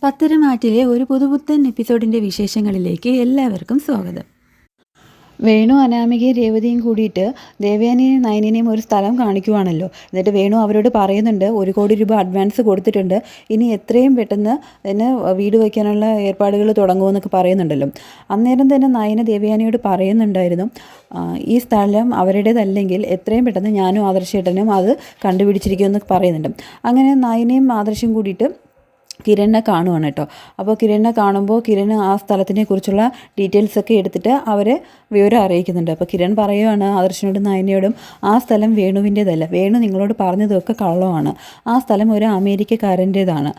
പത്തരമാറ്റിലെ ഒരു പുതുപുത്തൻ എപ്പിസോഡിൻ്റെ വിശേഷങ്ങളിലേക്ക് എല്ലാവർക്കും സ്വാഗതം. വേണു അനാമികയും രേവതിയും കൂടിയിട്ട് ദേവയാനിയും നയനിനെയും ഒരു സ്ഥലം കാണിക്കുവാണല്ലോ. എന്നിട്ട് വേണു അവരോട് പറയുന്നുണ്ട് 1 കോടി രൂപ അഡ്വാൻസ് കൊടുത്തിട്ടുണ്ട്, ഇനി എത്രയും പെട്ടെന്ന് തന്നെ വീട് വയ്ക്കാനുള്ള ഏർപ്പാടുകൾ തുടങ്ങുമെന്നൊക്കെ പറയുന്നുണ്ടല്ലോ. അന്നേരം തന്നെ നയന ദേവയാനിയോട് പറയുന്നുണ്ടായിരുന്നു, ഈ സ്ഥലം അവരുടേതല്ലെങ്കിൽ എത്രയും പെട്ടെന്ന് ഞാനും ആദർശേട്ടനും അത് കണ്ടുപിടിച്ചിരിക്കുമെന്നൊക്കെ പറയുന്നുണ്ട്. അങ്ങനെ നയനയും ആദർശം കൂടിയിട്ട് കിരണിനെ കാണുവാണ് കേട്ടോ. അപ്പോൾ കിരണിനെ കാണുമ്പോൾ കിരൺ ആ സ്ഥലത്തിനെ കുറിച്ചുള്ള ഡീറ്റെയിൽസൊക്കെ എടുത്തിട്ട് അവരെ വിവരം അറിയിക്കുന്നുണ്ട്. അപ്പോൾ കിരൺ പറയുവാണ് ആദർശനോടും നയനയോടും, ആ സ്ഥലം വേണുവിൻ്റേതല്ല, വേണു നിങ്ങളോട് പറഞ്ഞതൊക്കെ കള്ളമാണ്, ആ സ്ഥലം ഒരു അമേരിക്കക്കാരൻ്റേതാണ്.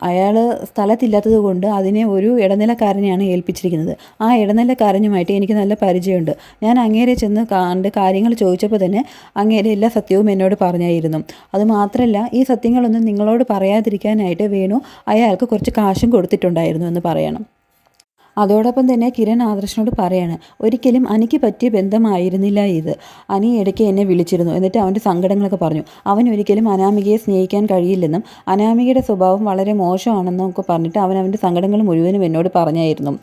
അയാൾ സ്ഥലത്തില്ലാത്തത് കൊണ്ട് അതിനെ ഒരു ഇടനിലക്കാരനെയാണ് ഏൽപ്പിച്ചിരിക്കുന്നത്. ആ ഇടനിലക്കാരനുമായിട്ട് എനിക്ക് നല്ല പരിചയമുണ്ട്. ഞാൻ അങ്ങേരെ ചെന്ന് കണ്ട് കാര്യങ്ങൾ ചോദിച്ചപ്പോൾ തന്നെ അങ്ങേരെ എല്ലാ സത്യവും എന്നോട് പറഞ്ഞായിരുന്നു. അതുമാത്രമല്ല, ഈ സത്യങ്ങളൊന്നും നിങ്ങളോട് പറയാതിരിക്കാനായിട്ട് വേണു അയാൾക്ക് കുറച്ച് കാശും കൊടുത്തിട്ടുണ്ടായിരുന്നു എന്ന് പറയണം. അതോടൊപ്പം തന്നെ കിരൺ ആദർശനോട് പറയാണ്, ഒരിക്കലും അനിക്ക് പറ്റിയ ബന്ധമായിരുന്നില്ല ഇത്. അനി ഇടയ്ക്ക് എന്നെ വിളിച്ചിരുന്നു, എന്നിട്ട് അവൻ്റെ സങ്കടങ്ങളൊക്കെ പറഞ്ഞു. അവൻ ഒരിക്കലും അനാമികയെ സ്നേഹിക്കാൻ കഴിയില്ലെന്നും അനാമികയുടെ സ്വഭാവം വളരെ മോശമാണെന്നും ഒക്കെ പറഞ്ഞിട്ട് അവൻ്റെ സങ്കടങ്ങൾ മുഴുവനും എന്നോട് പറഞ്ഞായിരുന്നു.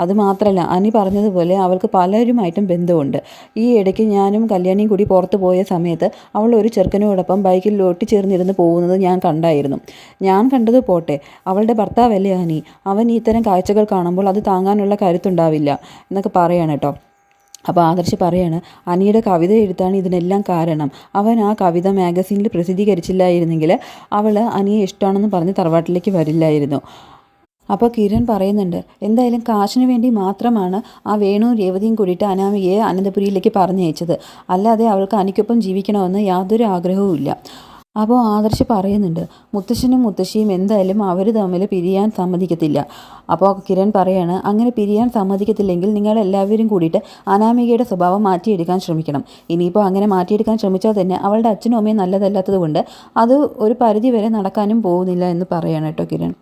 അതുമാത്രമല്ല, അനി പറഞ്ഞതുപോലെ അവൾക്ക് പലരുമായിട്ടും ബന്ധമുണ്ട്. ഈ ഇടയ്ക്ക് ഞാനും കല്യാണിയും കൂടി പുറത്ത് പോയ സമയത്ത് അവൾ ഒരു ചെറുക്കനോടൊപ്പം ബൈക്കിൽ ഒട്ടിച്ചേർന്നിരുന്ന് പോകുന്നത് ഞാൻ കണ്ടായിരുന്നു. ഞാൻ കണ്ടത് പോട്ടെ, അവളുടെ ഭർത്താവല്ലേ അനി, അവൻ ഇത്തരം കാഴ്ചകൾ കാണുമ്പോൾ അത് താങ്ങാനുള്ള കരുത്തുണ്ടാവില്ല എന്നൊക്കെ പറയാണ് കേട്ടോ. അപ്പോൾ ആദർശ് പറയാണ്, അനിയുടെ കവിത എഴുത്താണ് ഇതിനെല്ലാം കാരണം. അവൻ ആ കവിത മാഗസീനിൽ പ്രസിദ്ധീകരിച്ചില്ലായിരുന്നെങ്കിൽ അവൾ അനിയെ ഇഷ്ടമാണെന്ന് പറഞ്ഞ് തറവാട്ടിലേക്ക് വരില്ലായിരുന്നു. അപ്പോൾ കിരൺ പറയുന്നുണ്ട്, എന്തായാലും കാശിന് വേണ്ടി മാത്രമാണ് ആ വേണുവും രേവതിയും കൂടിയിട്ട് അനാമികയെ അനന്തപുരിയിലേക്ക് പറഞ്ഞയച്ചത്, അല്ലാതെ അവൾക്ക് അനിക്കൊപ്പം ജീവിക്കണമെന്ന് യാതൊരു ആഗ്രഹവും ഇല്ല. അപ്പോൾ ആദർശ് പറയുന്നുണ്ട്, മുത്തശ്ശനും മുത്തശ്ശിയും എന്തായാലും അവർ തമ്മിൽ പിരിയാൻ സമ്മതിക്കത്തില്ല. അപ്പോൾ കിരൺ പറയാണ്, അങ്ങനെ പിരിയാൻ സമ്മതിക്കത്തില്ലെങ്കിൽ നിങ്ങളെല്ലാവരും കൂടിയിട്ട് അനാമികയുടെ സ്വഭാവം മാറ്റിയെടുക്കാൻ ശ്രമിക്കണം. ഇനിയിപ്പോൾ അങ്ങനെ മാറ്റിയെടുക്കാൻ ശ്രമിച്ചാൽ തന്നെ അവളുടെ അച്ഛനും അമ്മയും നല്ലതല്ലാത്തത് കൊണ്ട് അത് ഒരു പരിധി വരെ നടക്കാനും പോകുന്നില്ല എന്ന് പറയാണ് കേട്ടോ കിരൺ.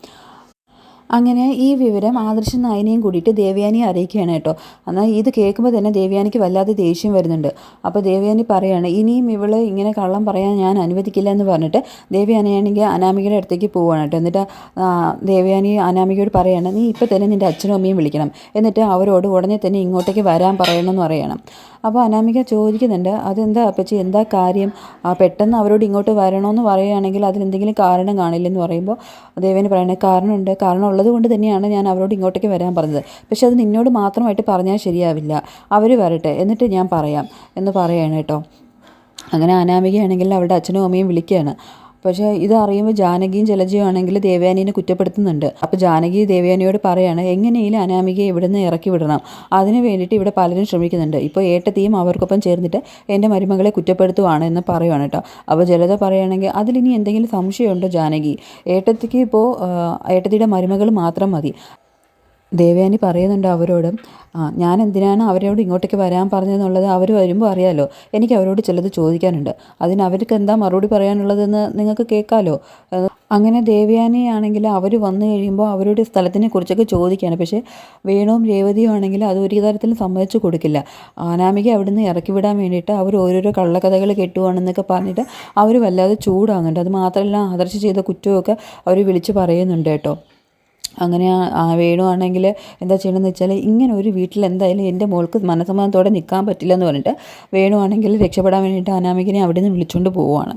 അങ്ങനെ ഈ വിവരം ആദർശം നയനയും കൂടിയിട്ട് ദേവയാനിയെ അറിയിക്കുകയാണ് കേട്ടോ. എന്നാൽ ഇത് കേൾക്കുമ്പോൾ തന്നെ ദേവയാനിക്ക് വല്ലാതെ ദേഷ്യം വരുന്നുണ്ട്. അപ്പോൾ ദേവയാനി പറയാണ്, ഇനിയും ഇവള് ഇങ്ങനെ കള്ളം പറയാൻ ഞാൻ അനുവദിക്കില്ല എന്ന് പറഞ്ഞിട്ട് ദേവയാനിയാണെങ്കിൽ അനാമികയുടെ അടുത്തേക്ക് പോവുകയാണ് കേട്ടോ. എന്നിട്ട് ദേവയാനി അനാമികയോട് പറയാണ്, നീ ഇപ്പോൾ തന്നെ നിൻ്റെ അച്ഛനും അമ്മയും വിളിക്കണം, എന്നിട്ട് അവരോട് ഉടനെ തന്നെ ഇങ്ങോട്ടേക്ക് വരാൻ പറയണമെന്ന് പറയണം. അപ്പോൾ അനാമിക ചോദിക്കുന്നുണ്ട്, അതെന്താ അപ്പച്ചി, എന്താ കാര്യം, പെട്ടെന്ന് അവരോട് ഇങ്ങോട്ട് വരണമെന്ന് പറയുകയാണെങ്കിൽ അതിലെന്തെങ്കിലും കാരണം കാണില്ലെന്ന് പറയുമ്പോൾ ദേവയാനി പറയണേ, കാരണമുണ്ട്, കാരണം ഉള്ളത് കൊണ്ട് തന്നെയാണ് ഞാൻ അവരോട് ഇങ്ങോട്ടേക്ക് വരാൻ പറഞ്ഞത്. പക്ഷെ അത് നിന്നോട് മാത്രമായിട്ട് പറഞ്ഞാൽ ശരിയാവില്ല, അവർ വരട്ടെ എന്നിട്ട് ഞാൻ പറയാം എന്ന് പറയാണ് കേട്ടോ. അങ്ങനെ അനാമികയാണെങ്കിൽ അവളുടെ അച്ഛനും അമ്മയും വിളിക്കുകയാണ്. പക്ഷേ ഇത് അറിയുമ്പോൾ ജാനകിയും ജലജയും ആണെങ്കിൽ ദേവയാനീനെ കുറ്റപ്പെടുത്തുന്നുണ്ട്. അപ്പോൾ ജാനകി ദേവയാനിയോട് പറയാണ്, എങ്ങനെയും അനാമികയെ ഇവിടെ നിന്ന് ഇറക്കി വിടണം, അതിന് വേണ്ടിയിട്ട് ഇവിടെ പലരും ശ്രമിക്കുന്നുണ്ട്. ഇപ്പോൾ ഏട്ടത്തിയും അവർക്കൊപ്പം ചേർന്നിട്ട് എൻ്റെ മരുമകളെ കുറ്റപ്പെടുത്തുവാണ് എന്ന് പറയുവാണ് കേട്ടോ. അപ്പോൾ ജലജ പറയുകയാണെങ്കിൽ, അതിലിനി എന്തെങ്കിലും സംശയമുണ്ടോ ജാനകി, ഏട്ടത്തിക്ക് ഇപ്പോൾ ഏട്ടത്തിയുടെ മരുമകൾ മാത്രം മതി. ദേവയാനി പറയുന്നുണ്ട് അവരോട്, ഞാൻ എന്തിനാണ് അവരോട് ഇങ്ങോട്ടേക്ക് വരാൻ പറഞ്ഞതെന്നുള്ളത് അവർ വരുമ്പോൾ അറിയാമല്ലോ, എനിക്ക് അവരോട് ചിലത് ചോദിക്കാനുണ്ട്, അതിന് അവർക്ക് എന്താ മറുപടി പറയാനുള്ളതെന്ന് നിങ്ങൾക്ക് കേൾക്കാമല്ലോ. അങ്ങനെ ദേവയാനിയാണെങ്കിൽ അവർ വന്നു കഴിയുമ്പോൾ അവരുടെ സ്ഥലത്തിനെ കുറിച്ചൊക്കെ ചോദിക്കുകയാണ്. പക്ഷേ വേണുവും രേവതിയും ആണെങ്കിൽ അത് ഒരു തരത്തിലും സമ്മതിച്ചു കൊടുക്കില്ല. അനാമിക അവിടെ നിന്ന് ഇറക്കി വിടാൻ വേണ്ടിയിട്ട് അവർ ഓരോരോ കള്ളക്കഥകൾ കെട്ടുവാണെന്നൊക്കെ പറഞ്ഞിട്ട് അവർ വല്ലാതെ ചൂടാവുന്നുണ്ട്. അത് മാത്രമല്ല, ആദർശ് ചെയ്ത കുറ്റമൊക്കെ അവർ വിളിച്ച് പറയുന്നുണ്ട് കേട്ടോ. അങ്ങനെ വേണു ആണെങ്കിൽ എന്താ ചെയ്യണമെന്ന് വെച്ചാൽ, ഇങ്ങനെ ഒരു വീട്ടിൽ എന്തായാലും എൻ്റെ മോൾക്ക് മനസ്സമാധാനത്തോടെ നിൽക്കാൻ പറ്റില്ല എന്ന് പറഞ്ഞിട്ട് വേണു ആണെങ്കിൽ രക്ഷപ്പെടാൻ വേണ്ടിയിട്ട് അനാമികനെ അവിടെ നിന്ന് വിളിച്ചുകൊണ്ട് പോവുകയാണ്.